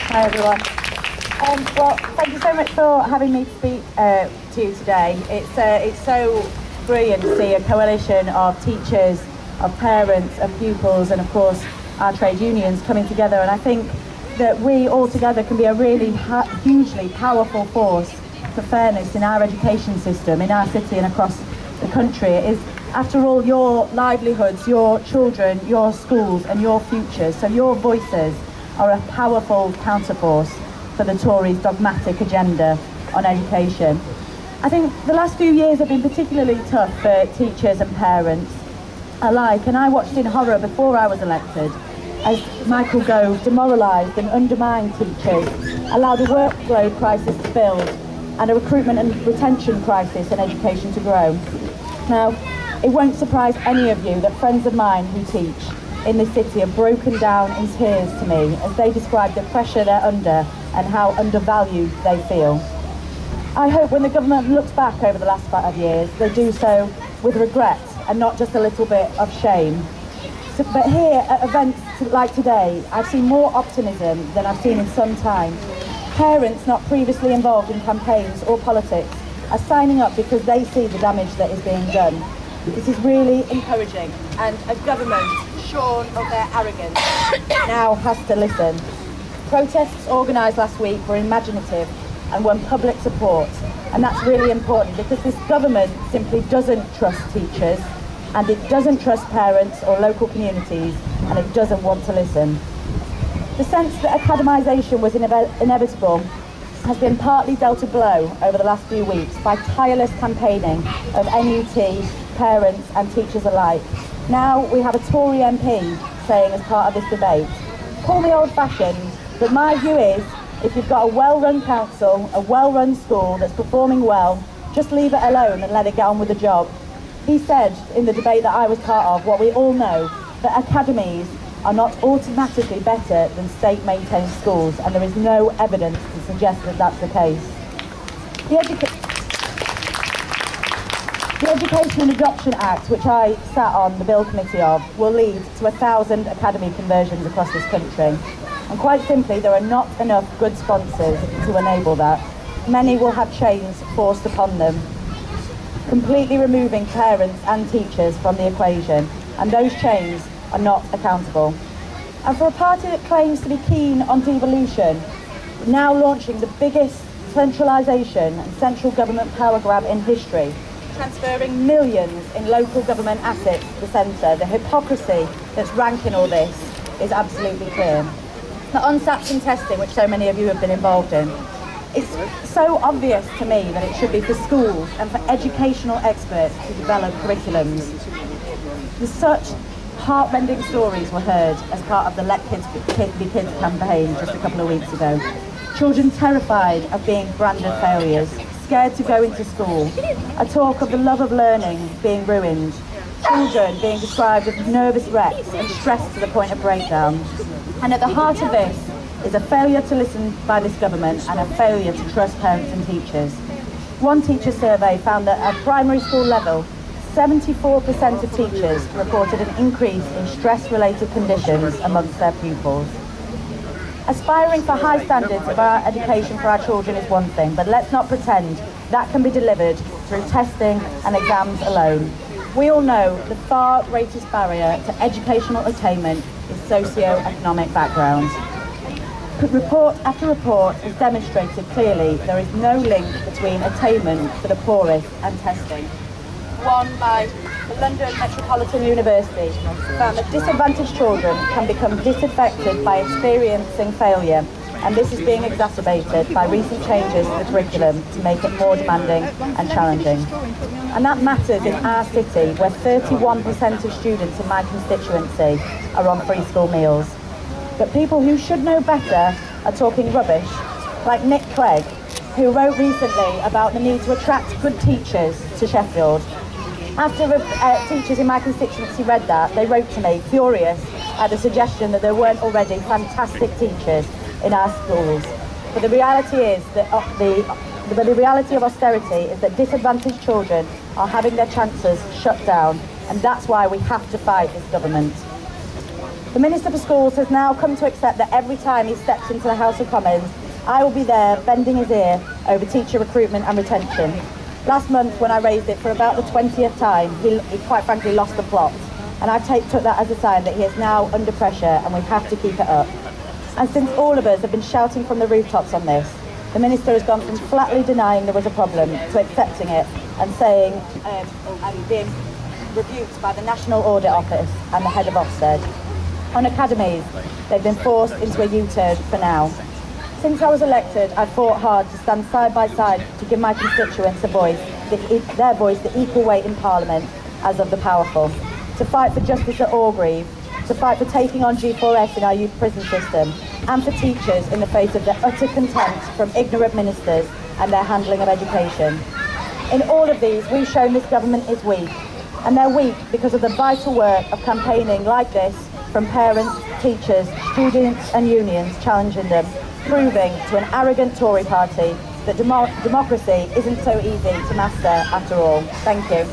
Hi everyone. Well, thank you so much for having me speak to you today. It's so brilliant to see a coalition of teachers, of parents, of pupils, and of course our trade unions coming together. And I think that we all together can be a really hugely powerful force for fairness in our education system, in our city and across the country. It is, after all, your livelihoods, your children, your schools and your futures. So your voices are a powerful counterforce for the Tories' dogmatic agenda on education. I think the last few years have been particularly tough for teachers and parents alike, and I watched in horror before I was elected as Michael Gove demoralised and undermined teachers, allowed a workload crisis to build and a recruitment and retention crisis in education to grow. Now, it won't surprise any of you that friends of mine who teach in the city have broken down in tears to me as they describe the pressure they're under and how undervalued they feel. I hope when the government looks back over the last 5 years, they do so with regret and not just a little bit of shame. But here at events like today, I've seen more optimism than I've seen in some time. Parents not previously involved in campaigns or politics are signing up because they see the damage that is being done. This is really encouraging, and a government shorn of their arrogance now has to listen. Protests organised last week were imaginative and won public support, and that's really important because this government simply doesn't trust teachers, and it doesn't trust parents or local communities, and it doesn't want to listen. The sense that academisation was inevitable has been partly dealt a blow over the last few weeks by tireless campaigning of NUT, parents and teachers alike. Now we have a Tory MP saying as part of this debate, call me old-fashioned, but my view is if you've got a well-run council, a well-run school that's performing well, just leave it alone and let it get on with the job. He said in the debate that I was part of what we all know, that academies are not automatically better than state-maintained schools, and there is no evidence to suggest that that's the case. The Education and Adoption Act, which I sat on the Bill Committee of, will lead to 1,000 academy conversions across this country. And quite simply, there are not enough good sponsors to enable that. Many will have chains forced upon them, completely removing parents and teachers from the equation, and those chains are not accountable. And for a party that claims to be keen on devolution, now launching the biggest centralisation and central government power grab in history, transferring millions in local government assets to the centre, the hypocrisy that's ranking all this is absolutely clear. The on-SAPs and testing, which so many of you have been involved in, it's so obvious to me that it should be for schools and for educational experts to develop curriculums. There's such heartrending stories were heard as part of the Let Kids Be Kids campaign just a couple of weeks ago. Children terrified of being branded failures, scared to go into school, a talk of the love of learning being ruined, children being described as nervous wrecks and stressed to the point of breakdown. And at the heart of this is a failure to listen by this government and a failure to trust parents and teachers. One teacher survey found that at primary school level, 74% of teachers reported an increase in stress-related conditions amongst their pupils. Aspiring for high standards of our education for our children is one thing, but let's not pretend that can be delivered through testing and exams alone. We all know the far greatest barrier to educational attainment is socio-economic background. Report after report has demonstrated clearly there is no link between attainment for the poorest and testing. One by the London Metropolitan University found that disadvantaged children can become disaffected by experiencing failure, and this is being exacerbated by recent changes to the curriculum to make it more demanding and challenging. And that matters in our city, where 31% of students in my constituency are on free school meals. But people who should know better are talking rubbish, like Nick Clegg, who wrote recently about the need to attract good teachers to Sheffield. After teachers in my constituency read that, they wrote to me, furious at the suggestion that there weren't already fantastic teachers in our schools. But the reality is that the reality of austerity is that disadvantaged children are having their chances shut down, and that's why we have to fight this government. The Minister for Schools has now come to accept that every time he steps into the House of Commons, I will be there bending his ear over teacher recruitment and retention. Last month, when I raised it for about the 20th time, he quite frankly lost the plot. And I took that as a sign that he is now under pressure and we have to keep it up. And since all of us have been shouting from the rooftops on this, the Minister has gone from flatly denying there was a problem to accepting it and saying, and being rebuked by the National Audit Office and the head of Ofsted. On academies, they've been forced into a U-turn for now. Since I was elected, I've fought hard to stand side by side to give my constituents a voice, their voice, the equal weight in Parliament as of the powerful, to fight for justice at Orgreave, to fight for taking on G4S in our youth prison system, and for teachers in the face of their utter contempt from ignorant ministers and their handling of education. In all of these, we've shown this government is weak, and they're weak because of the vital work of campaigning like this from parents, teachers, students and unions challenging them, proving to an arrogant Tory party that democracy isn't so easy to master after all. Thank you.